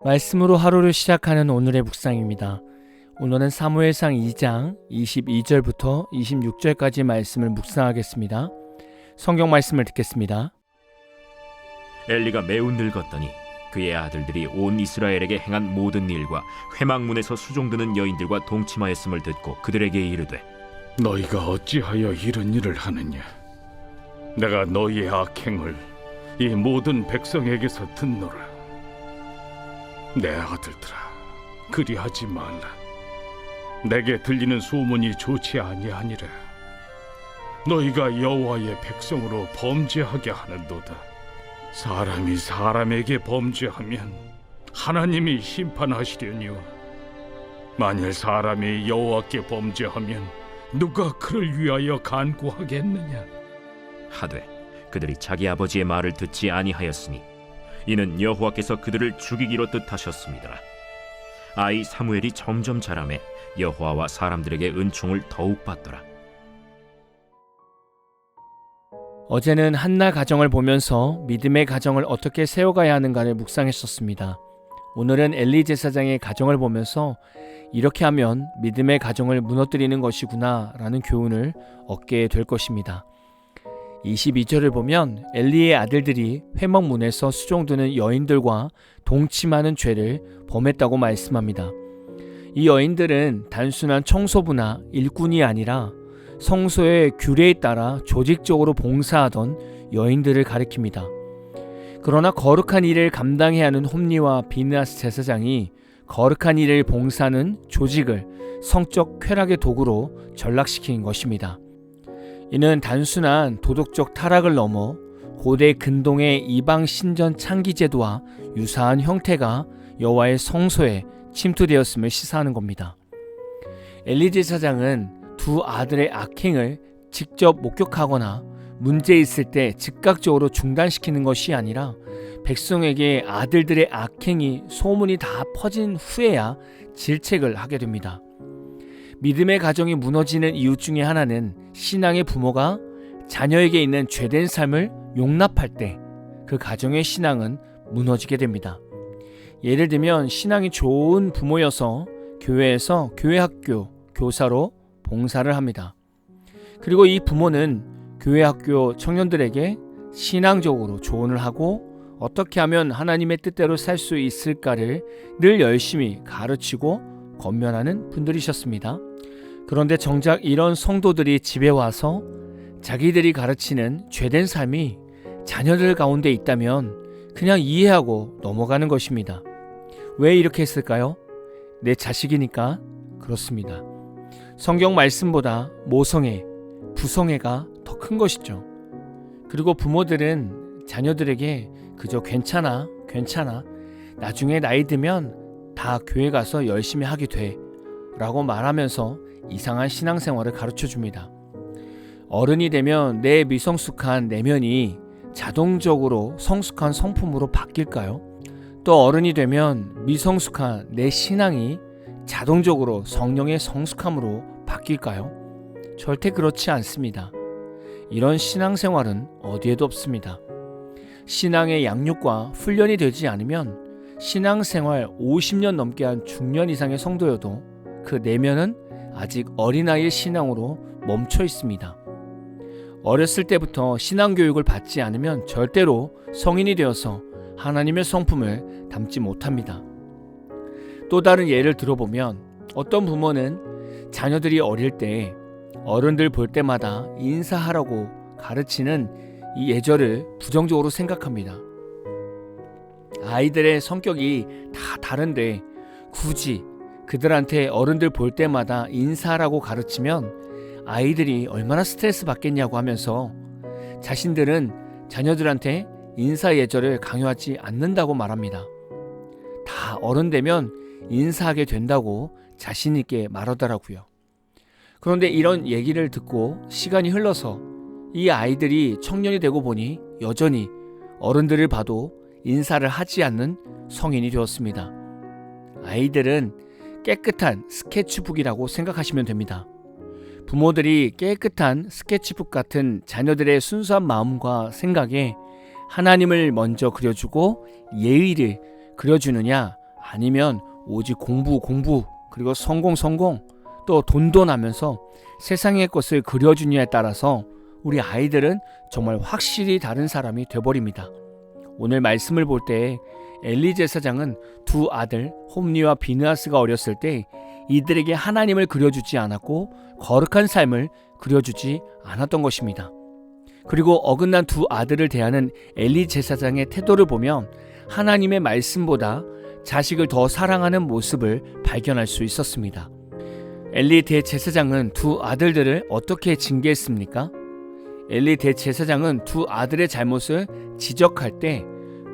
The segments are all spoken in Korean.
말씀으로 하루를 시작하는 오늘의 묵상입니다. 오늘은 사무엘상 2장 22절부터 26절까지 말씀을 묵상하겠습니다. 성경 말씀을 듣겠습니다. 엘리가 매우 늙었더니 그의 아들들이 온 이스라엘에게 행한 모든 일과 회막문에서 수종드는 여인들과 동침하였음을 듣고 그들에게 이르되, 너희가 어찌하여 이런 일을 하느냐? 내가 너희의 악행을 이 모든 백성에게서 듣노라. 내 아들들아, 그리하지 말라. 내게 들리는 소문이 좋지 아니하니라. 너희가 여호와의 백성으로 범죄하게 하는도다. 사람이 사람에게 범죄하면 하나님이 심판하시려니와 만일 사람이 여호와께 범죄하면 누가 그를 위하여 간구하겠느냐? 하되 그들이 자기 아버지의 말을 듣지 아니하였으니 이는 여호와께서 그들을 죽이기로 뜻하셨습니다. 아이 사무엘이 점점 자라매 여호와와 사람들에게 은총을 더욱 받더라. 어제는 한나 가정을 보면서 믿음의 가정을 어떻게 세워가야 하는가를 묵상했었습니다. 오늘은 엘리 제사장의 가정을 보면서 이렇게 하면 믿음의 가정을 무너뜨리는 것이구나 라는 교훈을 얻게 될 것입니다. 22절을 보면 엘리의 아들들이 회막문에서 수종드는 여인들과 동침하는 죄를 범했다고 말씀합니다. 이 여인들은 단순한 청소부나 일꾼이 아니라 성소의 규례에 따라 조직적으로 봉사하던 여인들을 가리킵니다. 그러나 거룩한 일을 감당해야 하는 홈리와 비느하스 제사장이 거룩한 일을 봉사하는 조직을 성적 쾌락의 도구로 전락시킨 것입니다. 이는 단순한 도덕적 타락을 넘어 고대 근동의 이방 신전 창기 제도와 유사한 형태가 여호와의 성소에 침투되었음을 시사하는 겁니다. 엘리 제사장은 두 아들의 악행을 직접 목격하거나 문제 있을 때 즉각적으로 중단시키는 것이 아니라 백성에게 아들들의 악행이 소문이 다 퍼진 후에야 질책을 하게 됩니다. 믿음의 가정이 무너지는 이유 중에 하나는 신앙의 부모가 자녀에게 있는 죄된 삶을 용납할 때 그 가정의 신앙은 무너지게 됩니다. 예를 들면 신앙이 좋은 부모여서 교회에서 교회학교 교사로 봉사를 합니다. 그리고 이 부모는 교회학교 청년들에게 신앙적으로 조언을 하고 어떻게 하면 하나님의 뜻대로 살 수 있을까를 늘 열심히 가르치고 권면하는 분들이셨습니다. 그런데 정작 이런 성도들이 집에 와서 자기들이 가르치는 죄된 삶이 자녀들 가운데 있다면 그냥 이해하고 넘어가는 것입니다. 왜 이렇게 했을까요? 내 자식이니까 그렇습니다. 성경 말씀보다 모성애, 부성애가 더 큰 것이죠. 그리고 부모들은 자녀들에게 그저 괜찮아, 나중에 나이 들면 다 교회 가서 열심히 하게 돼 라고 말하면서 이상한 신앙생활을 가르쳐줍니다. 어른이 되면 내 미성숙한 내면이 자동적으로 성숙한 성품으로 바뀔까요? 또 어른이 되면 미성숙한 내 신앙이 자동적으로 성령의 성숙함으로 바뀔까요? 절대 그렇지 않습니다. 이런 신앙생활은 어디에도 없습니다. 신앙의 양육과 훈련이 되지 않으면 신앙생활 50년 넘게 한 중년 이상의 성도여도 그 내면은 아직 어린아이의 신앙으로 멈춰 있습니다. 어렸을 때부터 신앙교육을 받지 않으면 절대로 성인이 되어서 하나님의 성품을 담지 못합니다. 또 다른 예를 들어보면 어떤 부모는 자녀들이 어릴 때 어른들 볼 때마다 인사하라고 가르치는 이 예절을 부정적으로 생각합니다. 아이들의 성격이 다 다른데 굳이 그들한테 어른들 볼 때마다 인사하라고 가르치면 아이들이 얼마나 스트레스 받겠냐고 하면서 자신들은 자녀들한테 인사 예절을 강요하지 않는다고 말합니다. 다 어른 되면 인사하게 된다고 자신 있게 말하더라고요. 그런데 이런 얘기를 듣고 시간이 흘러서 이 아이들이 청년이 되고 보니 여전히 어른들을 봐도 인사를 하지 않는 성인이 되었습니다. 아이들은 깨끗한 스케치북이라고 생각하시면 됩니다. 부모들이 깨끗한 스케치북 같은 자녀들의 순수한 마음과 생각에 하나님을 먼저 그려주고 예의를 그려주느냐 아니면 오직 공부 그리고 성공 또 돈돈 하면서 세상의 것을 그려주냐에 따라서 우리 아이들은 정말 확실히 다른 사람이 돼버립니다. 오늘 말씀을 볼 때 엘리 제사장은 두 아들 홈리와 비느하스가 어렸을 때 이들에게 하나님을 그려주지 않았고 거룩한 삶을 그려주지 않았던 것입니다. 그리고 어긋난 두 아들을 대하는 엘리 제사장의 태도를 보면 하나님의 말씀보다 자식을 더 사랑하는 모습을 발견할 수 있었습니다. 엘리 대제사장은 두 아들들을 어떻게 징계했습니까? 엘리 대제사장은 두 아들의 잘못을 지적할 때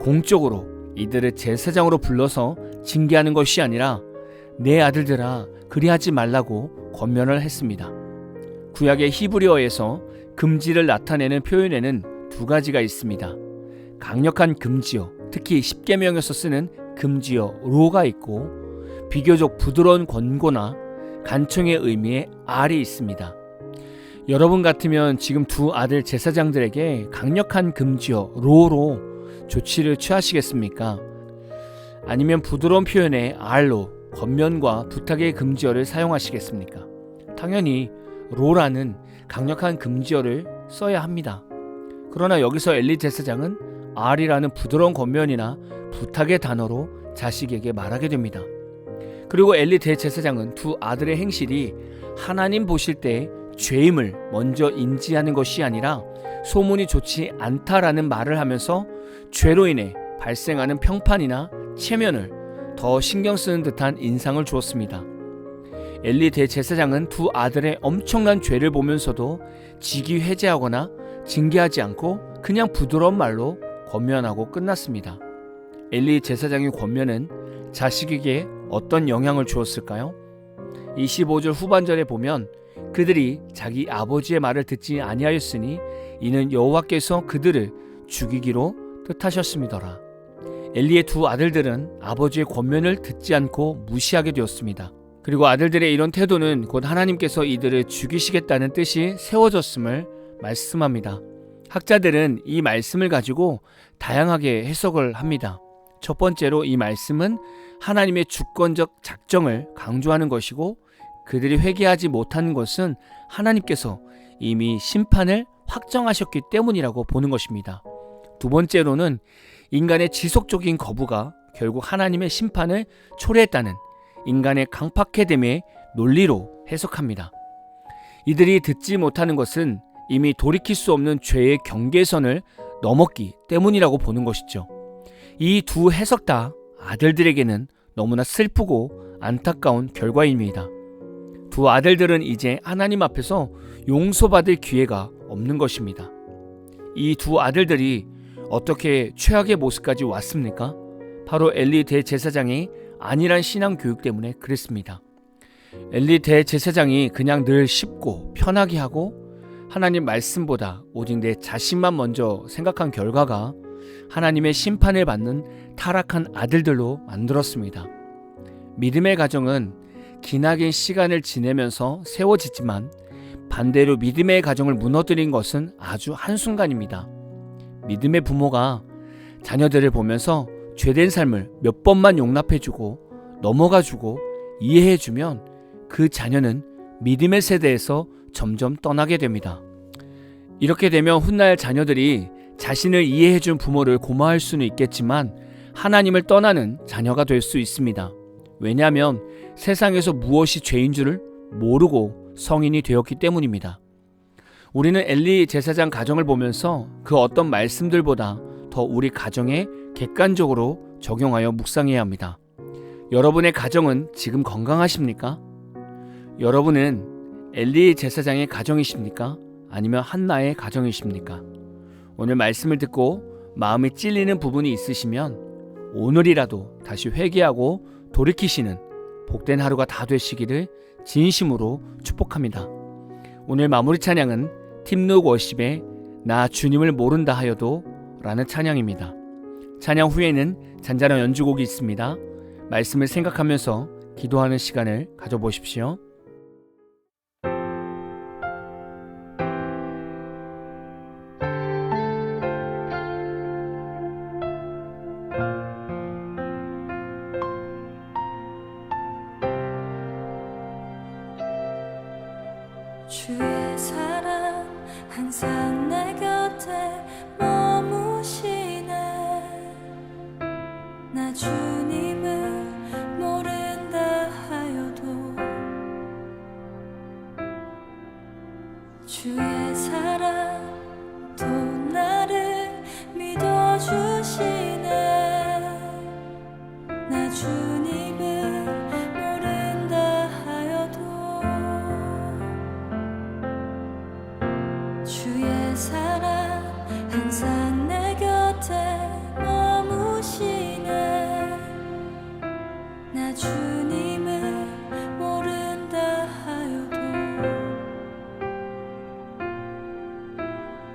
공적으로 이들을 제사장으로 불러서 징계하는 것이 아니라 내 아들들아 그리하지 말라고 권면을 했습니다. 구약의 히브리어에서 금지를 나타내는 표현에는 두 가지가 있습니다. 강력한 금지어, 특히 십계명에서 쓰는 금지어 로가 있고 비교적 부드러운 권고나 간청의 의미의 알이 있습니다. 여러분 같으면 지금 두 아들 제사장들에게 강력한 금지어 로로 조치를 취하시겠습니까? 아니면 부드러운 표현의 알로 권면과 부탁의 금지어를 사용하시겠습니까? 당연히 로라는 강력한 금지어를 써야 합니다. 그러나 여기서 엘리 제사장은 알이라는 부드러운 권면이나 부탁의 단어로 자식에게 말하게 됩니다. 그리고 엘리 대제사장은 두 아들의 행실이 하나님 보실 때 죄임을 먼저 인지하는 것이 아니라 소문이 좋지 않다라는 말을 하면서 죄로 인해 발생하는 평판이나 체면을 더 신경 쓰는 듯한 인상을 주었습니다. 엘리 대제사장은 두 아들의 엄청난 죄를 보면서도 직위해제하거나 징계하지 않고 그냥 부드러운 말로 권면하고 끝났습니다. 엘리 제사장의 권면은 자식에게 어떤 영향을 주었을까요? 25절 후반절에 보면 그들이 자기 아버지의 말을 듣지 아니하였으니 이는 여호와께서 그들을 죽이기로 뜻하셨음이더라. 엘리의 두 아들들은 아버지의 권면을 듣지 않고 무시하게 되었습니다. 그리고 아들들의 이런 태도는 곧 하나님께서 이들을 죽이시겠다는 뜻이 세워졌음을 말씀합니다. 학자들은 이 말씀을 가지고 다양하게 해석을 합니다. 첫 번째로 이 말씀은 하나님의 주권적 작정을 강조하는 것이고 그들이 회개하지 못하는 것은 하나님께서 이미 심판을 확정하셨기 때문이라고 보는 것입니다. 두 번째로는 인간의 지속적인 거부가 결국 하나님의 심판을 초래했다는 인간의 강팍해됨의 논리로 해석합니다. 이들이 듣지 못하는 것은 이미 돌이킬 수 없는 죄의 경계선을 넘었기 때문이라고 보는 것이죠. 이 두 해석 다 아들들에게는 너무나 슬프고 안타까운 결과입니다. 두 아들들은 이제 하나님 앞에서 용서받을 기회가 없는 것입니다. 이 두 아들들이 어떻게 최악의 모습까지 왔습니까? 바로 엘리 대제사장이 안일한 신앙 교육 때문에 그랬습니다. 엘리 대제사장이 그냥 늘 쉽고 편하게 하고 하나님 말씀보다 오직 내 자신만 먼저 생각한 결과가 하나님의 심판을 받는 타락한 아들들로 만들었습니다. 믿음의 가정은 기나긴 시간을 지내면서 세워지지만 반대로 믿음의 가정을 무너뜨린 것은 아주 한순간입니다. 믿음의 부모가 자녀들을 보면서 죄된 삶을 몇 번만 용납해주고 넘어가주고 이해해주면 그 자녀는 믿음의 세대에서 점점 떠나게 됩니다. 이렇게 되면 훗날 자녀들이 자신을 이해해준 부모를 고마워할 수는 있겠지만 하나님을 떠나는 자녀가 될 수 있습니다. 왜냐하면 세상에서 무엇이 죄인 줄을 모르고 성인이 되었기 때문입니다. 우리는 엘리 제사장 가정을 보면서 그 어떤 말씀들보다 더 우리 가정에 객관적으로 적용하여 묵상해야 합니다. 여러분의 가정은 지금 건강하십니까? 여러분은 엘리 제사장의 가정이십니까? 아니면 한나의 가정이십니까? 오늘 말씀을 듣고 마음이 찔리는 부분이 있으시면 오늘이라도 다시 회개하고 돌이키시는 복된 하루가 다 되시기를 진심으로 축복합니다. 오늘 마무리 찬양은 팀룩 워십의 나 주님을 모른다 하여도 라는 찬양입니다. 찬양 후에는 잔잔한 연주곡이 있습니다. 말씀을 생각하면서 기도하는 시간을 가져보십시오. 주의 사랑 항상 내 곁에 머무시네. 나 주님을 모른다 하여도 주의 사랑 또 나를 믿어주시네. 나 주님을 모른다 하여도 주의 사랑 항상 내 곁에 머무시네. 나 주님을 모른다 하여도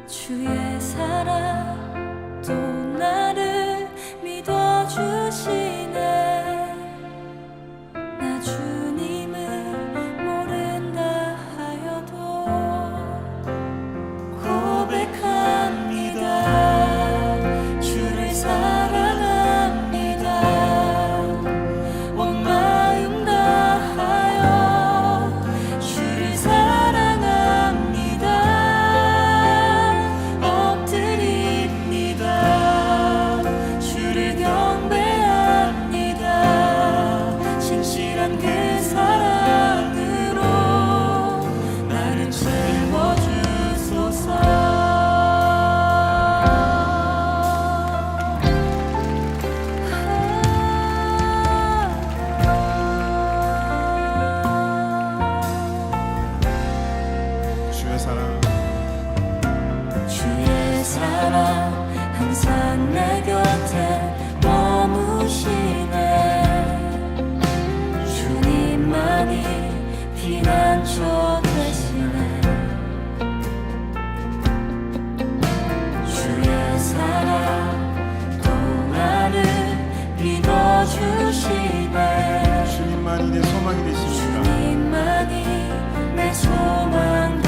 주의 사랑 또 나를 믿어주시네. 나 주님을 모른다 하여도 고백합니다. 주를 사랑합니다. 온 마음 다하여 주를 사랑합니다. 엎드립니다. 주를 경배합니다. 신실한 그 사랑으로 나를 채워주소서. 주의 사랑 주의 사랑 항상 내 곁에 머무시네. 주님만이 피난처 되시네. 주의 사랑 또 나를 믿어주시네. 주님만이 내 소망이 되십니다. 주님만이 내 소망